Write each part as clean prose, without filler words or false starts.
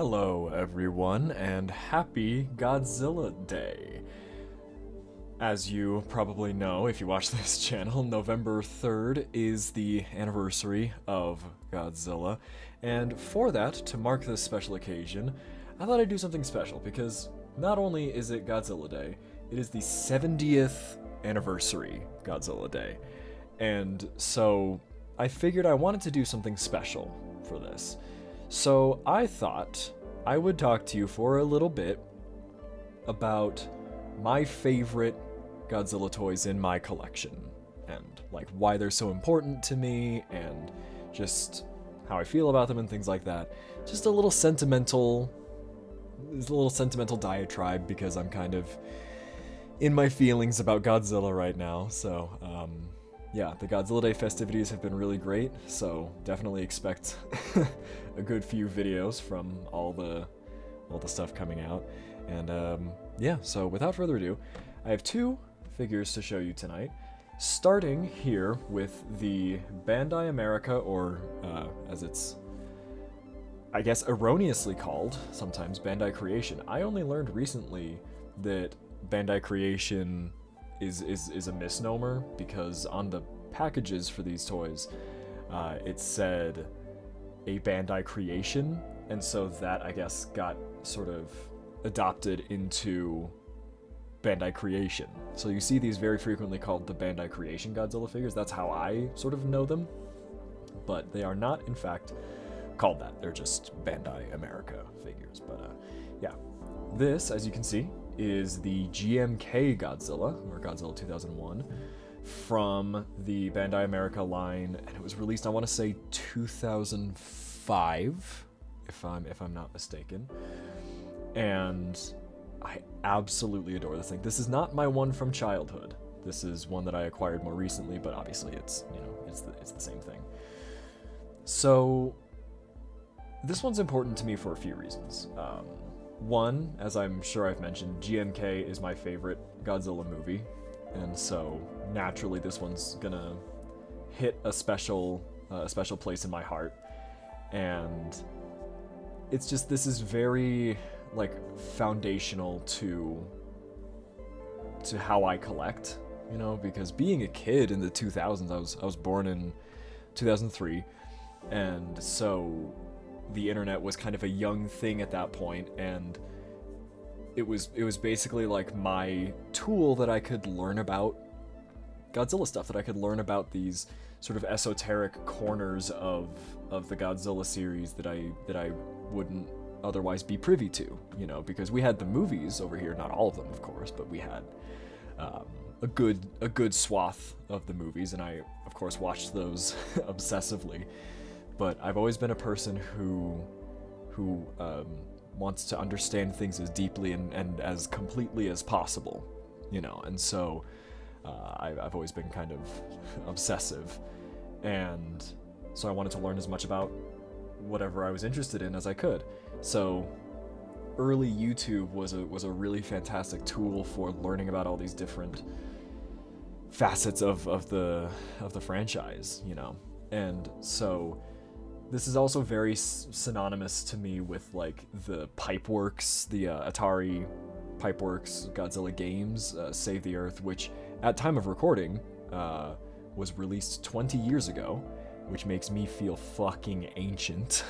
Hello, everyone, and happy Godzilla Day. As you probably know, if you watch this channel, November 3rd is the anniversary of Godzilla, and for that, to mark this special occasion, I thought I'd do something special, because not only is it Godzilla Day, it is the 70th anniversary Godzilla Day, and so I figured I wanted to do something special for this. So I thought I would talk to you for a little bit about my favorite Godzilla toys in my collection, and like why they're so important to me, and just how I feel about them and things like that. Just a little sentimental diatribe because I'm kind of in my feelings about Godzilla right now. So yeah, the Godzilla Day festivities have been really great, so definitely expect a good few videos from all the stuff coming out. And yeah, so without further ado, I have two figures to show you tonight, starting here with the Bandai America, or as it's, I guess, erroneously called sometimes, Bandai Creation. I only learned recently that Bandai Creation is a misnomer, because on the packages for these toys, it said a Bandai Creation, and so that, I guess, got sort of adopted into Bandai Creation. So you see these very frequently called the Bandai Creation Godzilla figures. That's how I sort of know them, but they are not, in fact, called that. They're just Bandai America figures. But yeah, this, as you can see, is the GMK Godzilla, or Godzilla 2001, from the Bandai America line, and it was released, I want to say 2005, if I'm not mistaken. And I absolutely adore this thing. This is not my one from childhood. This is one that I acquired more recently, but obviously it's, you know, it's the same thing. So this one's important to me for a few reasons. One, as I'm sure I've mentioned, GMK is my favorite Godzilla movie, and so naturally this one's gonna hit a special place in my heart. And it's just, this is very, like, foundational to how I collect, you know, because being a kid in the 2000s, I was born in 2003, and so the internet was kind of a young thing at that point, and it was basically like my tool that I could learn about Godzilla stuff, that I could learn about these sort of esoteric corners of the Godzilla series that I wouldn't otherwise be privy to, you know, because we had the movies over here, not all of them, of course, but we had a good swath of the movies, and I, of course, watched those obsessively. But I've always been a person who wants to understand things as deeply and as completely as possible, you know, and so I've always been kind of obsessive, and so I wanted to learn as much about whatever I was interested in as I could. So early YouTube was a really fantastic tool for learning about all these different facets of the franchise, you know, and so this is also very synonymous to me with, like, the Pipeworks, the Atari Pipeworks Godzilla games, Save the Earth, which at time of recording was released 20 years ago, which makes me feel fucking ancient,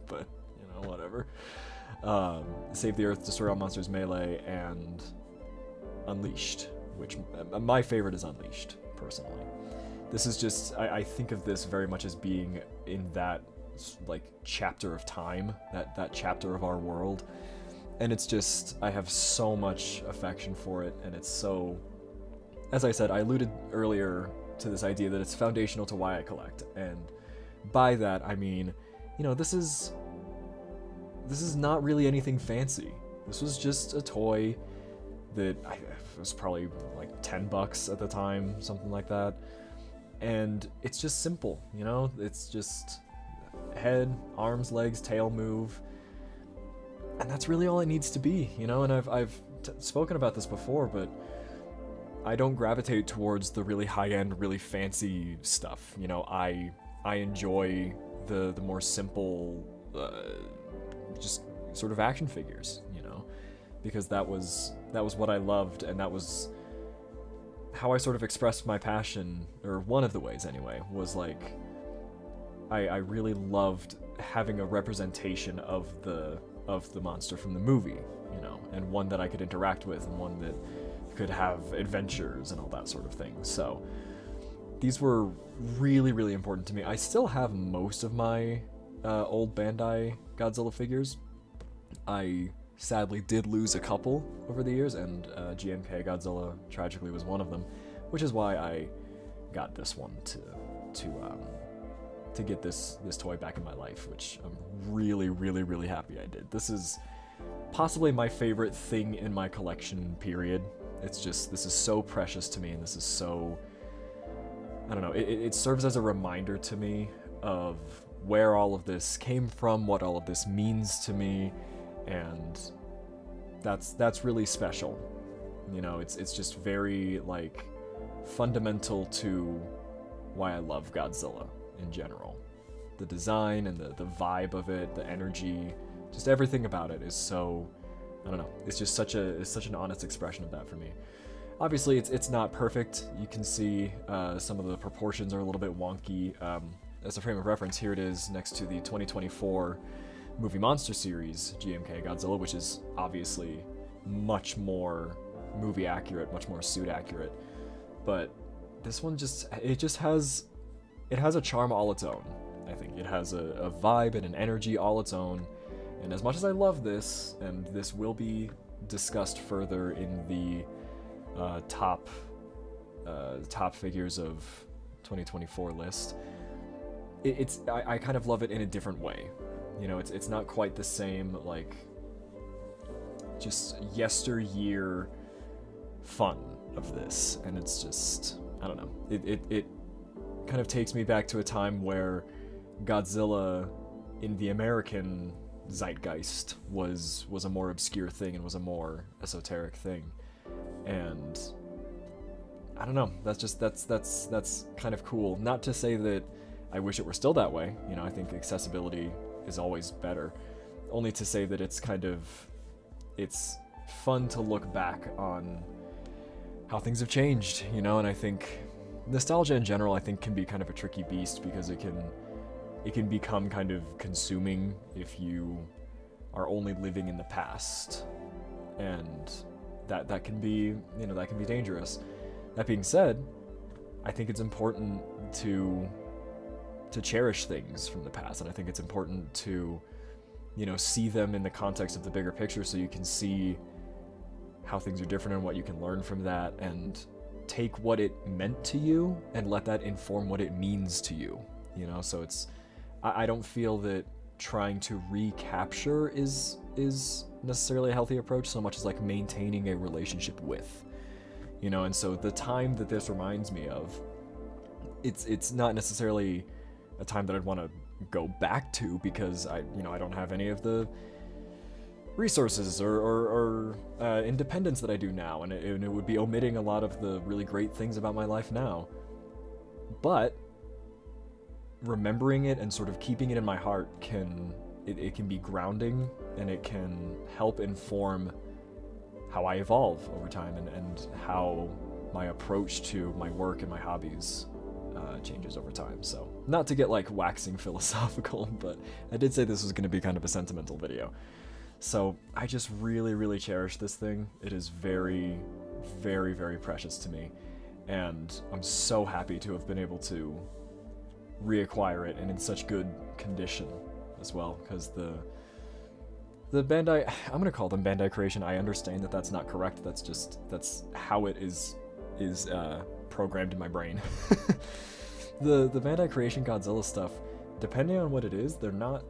but, you know, whatever. Save the Earth, Destroy All Monsters Melee, and Unleashed, which my favorite is Unleashed, personally. This is just, I think of this very much as being in that, like, chapter of time, that chapter of our world, and it's just, I have so much affection for it, and it's so, as I said, I alluded earlier to this idea that it's foundational to why I collect, and by that I mean, you know, this is not really anything fancy. This was just a toy that was probably like $10 at the time, something like that. And it's just simple, you know? It's just head, arms, legs, tail move. And that's really all it needs to be, you know? And I've spoken about this before, but I don't gravitate towards the really high-end, really fancy stuff. You know, I enjoy the more simple, just sort of action figures, you know, because that was what I loved, and that was how I sort of expressed my passion, or one of the ways anyway, was like I really loved having a representation of the monster from the movie, you know, and one that I could interact with, and one that could have adventures and all that sort of thing. So these were really, really important to me. I still have most of my old Bandai Godzilla figures. I sadly did lose a couple over the years, and GMK Godzilla tragically was one of them, which is why I got this one to get this toy back in my life, which I'm really, really, really happy I did. This is possibly my favorite thing in my collection, period. It's just, this is so precious to me, and this is so, I don't know, it serves as a reminder to me of where all of this came from, what all of this means to me, and that's really special. You know, it's just very, like, fundamental to why I love Godzilla in general. The design and the vibe of it, the energy, just everything about it is so, I don't know, it's just such an honest expression of that for me. Obviously, it's not perfect. You can see some of the proportions are a little bit wonky. As a frame of reference, here it is next to the 2024 Movie Monster Series GMK Godzilla, which is obviously much more movie accurate, much more suit accurate. But this one just has a charm all its own. I think it has a vibe and an energy all its own. And as much as I love this, and this will be discussed further in the top figures of 2024 list, I kind of love it in a different way. You know, it's not quite the same, like, just yesteryear fun of this, and it's just, I don't know, it kind of takes me back to a time where Godzilla in the American zeitgeist was a more obscure thing and was a more esoteric thing. And I don't know, that's kind of cool. Not to say that I wish it were still that way, you know, I think accessibility is always better. Only to say that it's fun to look back on how things have changed, you know, and I think nostalgia in general, I think, can be kind of a tricky beast, because it can become kind of consuming if you are only living in the past, and that can be, you know, that can be dangerous. That being said, I think it's important to cherish things from the past, and I think it's important to, you know, see them in the context of the bigger picture, so you can see how things are different and what you can learn from that, and take what it meant to you and let that inform what it means to you, you know. So I don't feel that trying to recapture is necessarily a healthy approach, so much as like maintaining a relationship with, you know. And so the time that this reminds me of, it's not necessarily a time that I'd want to go back to, because I don't have any of the resources or independence that I do now, and it would be omitting a lot of the really great things about my life now. But remembering it and sort of keeping it in my heart can be grounding, and it can help inform how I evolve over time, and how my approach to my work and my hobbies changes over time. So, not to get like waxing philosophical, but I did say this was going to be kind of a sentimental video. So I just really, really cherish this thing. It is very, very, very precious to me, and I'm so happy to have been able to reacquire it, and in such good condition as well, because the Bandai, I'm gonna call them Bandai Creation. I understand that that's not correct. That's how it is programmed in my brain. The Bandai Creation Godzilla stuff, depending on what it is, they're not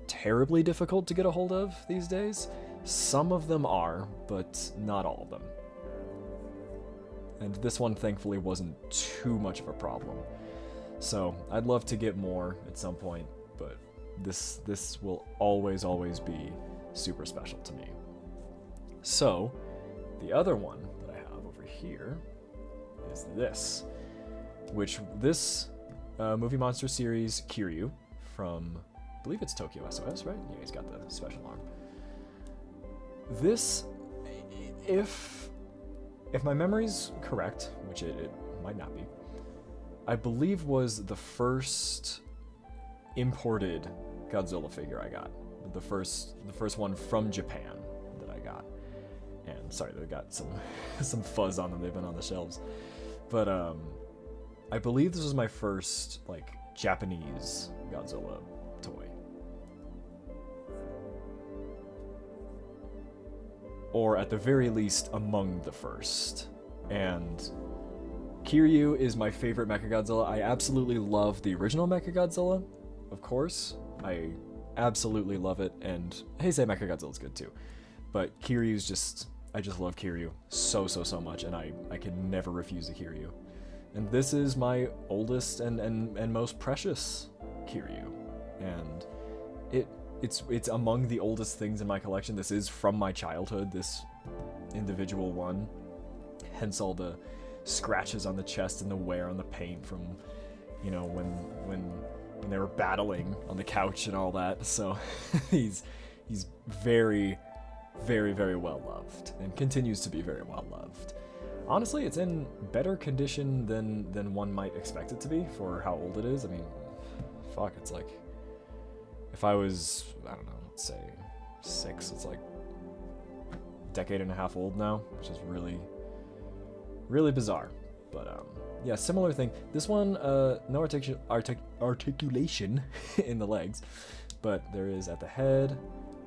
terribly difficult to get a hold of these days. Some of them are, but not all of them. And this one thankfully wasn't too much of a problem. So I'd love to get more at some point, but this will always be super special to me. So the other one that I have over here is this, which this Movie Monster Series Kiryu from believe it's Tokyo SOS, right? Yeah, he's got the special arm. This, if my memory's correct, which it might not be, I believe was the first imported Godzilla figure I got. The first one from Japan that I got. And sorry, they got some fuzz on them. They've been on the shelves. But I believe this was my first like Japanese Godzilla toy. Or at the very least among the first. And Kiryu is my favorite Mechagodzilla. I absolutely love the original Mechagodzilla, of course. I absolutely love it, and Heisei Mechagodzilla's good too. But Kiryu's just, I just love Kiryu so much, and I can never refuse a Kiryu. And this is my oldest and most precious Kiryu. And it's among the oldest things in my collection. This is from my childhood, this individual one. Hence all the scratches on the chest and the wear on the paint from, you know, when they were battling on the couch and all that. So he's very well loved and continues to be very well loved. Honestly, it's in better condition than one might expect it to be for how old it is. I mean, fuck, it's like, if I was, I don't know, let's say 6, it's like a decade and a half old now, which is really bizarre. But yeah, similar thing. This one, no articulation in the legs, but there is at the head,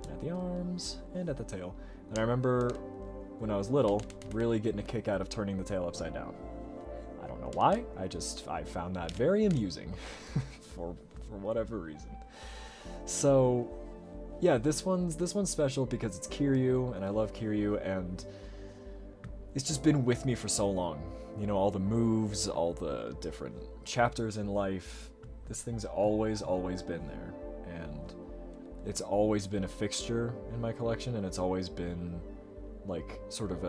at the arms, and at the tail. And I remember when I was little, really getting a kick out of turning the tail upside down. I don't know why. I found that very amusing for whatever reason. So yeah, this one's special because it's Kiryu, and I love Kiryu, and it's just been with me for so long. You know, all the moves, all the different chapters in life. This thing's always been there, and it's always been a fixture in my collection, and it's always been like sort of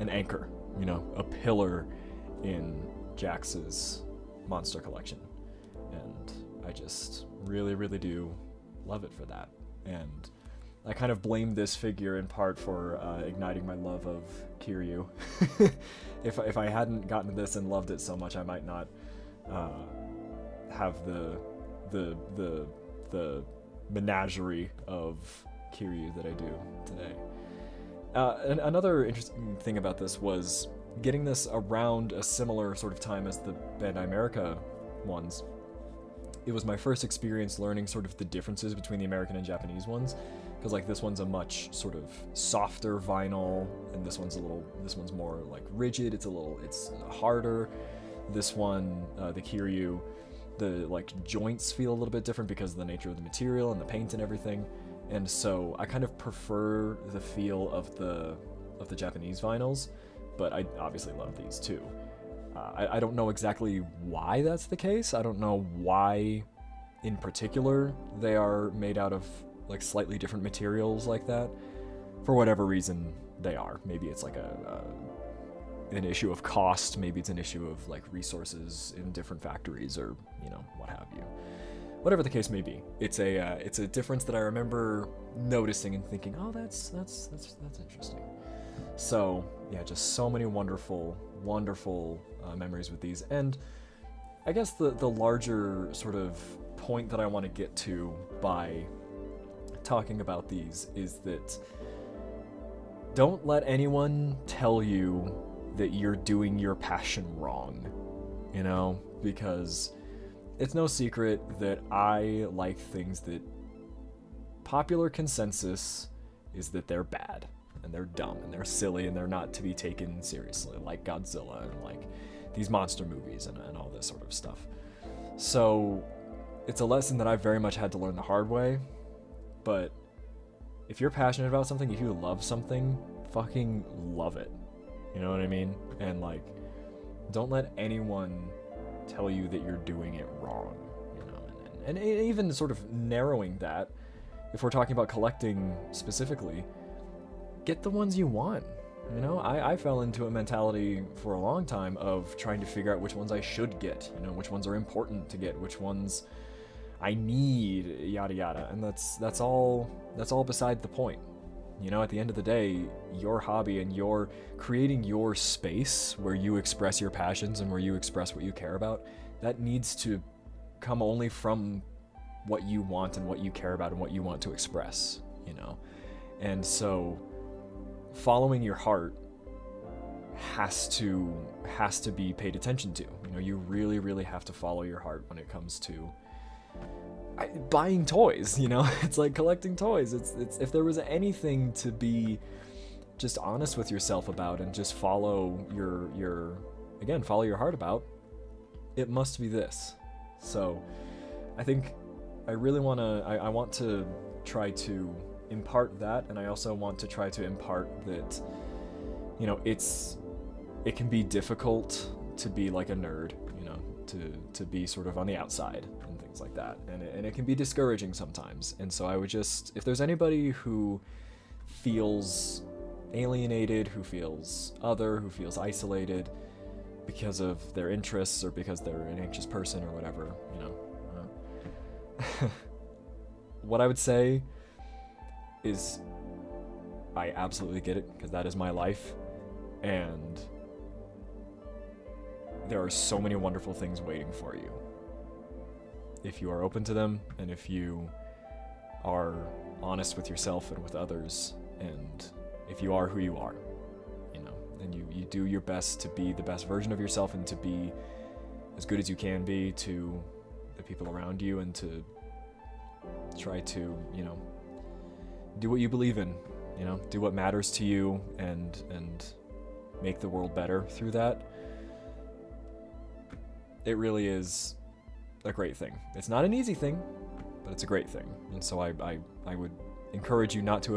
an anchor, you know, a pillar in Jax's monster collection. And I just really do love it for that. And I kind of blame this figure in part for igniting my love of Kiryu. If I hadn't gotten this and loved it so much, I might not have the menagerie of Kiryu that I do today. And another interesting thing about this was getting this around a similar sort of time as the Bandai America ones. It was my first experience learning sort of the differences between the American and Japanese ones, because like this one's a much sort of softer vinyl, and this one's more like rigid. It's harder. This one, the Kiryu, the like joints feel a little bit different because of the nature of the material and the paint and everything. And so I kind of prefer the feel of the Japanese vinyls, but I obviously love these too. I don't know exactly why that's the case. I don't know why, in particular, they are made out of like slightly different materials like that. For whatever reason, they are. Maybe it's like an issue of cost. Maybe it's an issue of like resources in different factories, or you know, what have you. Whatever the case may be, it's a difference that I remember noticing and thinking, oh, that's interesting. So yeah, just so many wonderful memories with these. And I guess the larger sort of point that I want to get to by talking about these is that don't let anyone tell you that you're doing your passion wrong, you know, because it's no secret that I like things that popular consensus is that they're bad and they're dumb and they're silly and they're not to be taken seriously, like Godzilla and like these monster movies and all this sort of stuff. So it's a lesson that I've very much had to learn the hard way. But if you're passionate about something, if you love something, fucking love it. You know what I mean? And like, don't let anyone tell you that you're doing it wrong, you know. And even sort of narrowing that, if we're talking about collecting specifically, get the ones you want. You know, I fell into a mentality for a long time of trying to figure out which ones I should get, you know, which ones are important to get, which ones I need yada yada, and that's all beside the point. You know, at the end of the day, your hobby and your creating your space where you express your passions and where you express what you care about, that needs to come only from what you want and what you care about and what you want to express, you know. And so following your heart has to be paid attention to. You know, you really have to follow your heart when it comes to buying toys, you know. It's like collecting toys. It's if there was anything to be just honest with yourself about and just follow follow your heart about, it must be this. So I think I really want to I want to try to impart that, and I also want to try to impart that, you know, it can be difficult to be like a nerd, you know, to be sort of on the outside and things like that, and it can be discouraging sometimes. And so I would just, if there's anybody who feels alienated, who feels other, who feels isolated because of their interests or because they're an anxious person or whatever, you know, what I would say is I absolutely get it, because that is my life, and there are so many wonderful things waiting for you if you are open to them, and if you are honest with yourself and with others, and if you are who you are, you know, and you do your best to be the best version of yourself and to be as good as you can be to the people around you, and to try to, you know, do what you believe in, you know, do what matters to you, and make the world better through that. It really is a great thing. It's not an easy thing, but it's a great thing. And so I would encourage you not to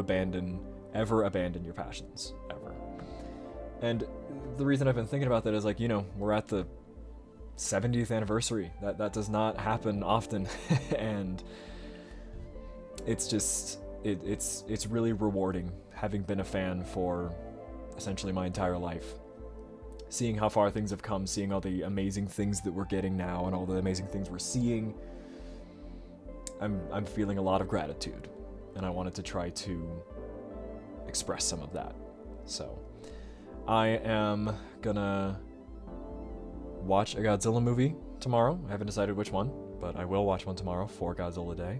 ever abandon your passions, ever. And the reason I've been thinking about that is, like, you know, we're at the 70th anniversary. That does not happen often. And it's just, it's really rewarding, having been a fan for essentially my entire life. Seeing how far things have come, seeing all the amazing things that we're getting now and all the amazing things we're seeing, I'm feeling a lot of gratitude, and I wanted to try to express some of that. So I am gonna watch a Godzilla movie tomorrow. I haven't decided which one, but I will watch one tomorrow for Godzilla Day,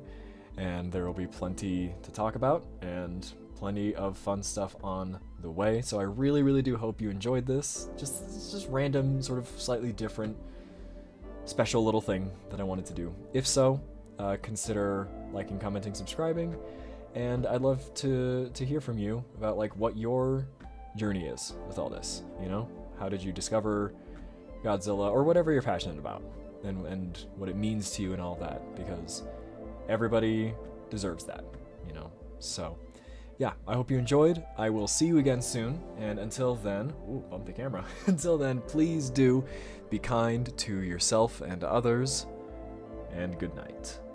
and there will be plenty to talk about and plenty of fun stuff on the way. So I really do hope you enjoyed this. Just random, sort of slightly different, special little thing that I wanted to do. If so, consider liking, commenting, subscribing, and I'd love to hear from you about, like, what your journey is with all this. You know, how did you discover Godzilla, or whatever you're passionate about, and what it means to you and all that, because everybody deserves that, you know. So yeah, I hope you enjoyed. I will see you again soon, and until then, bump the camera. Until then, please do be kind to yourself and others, and good night.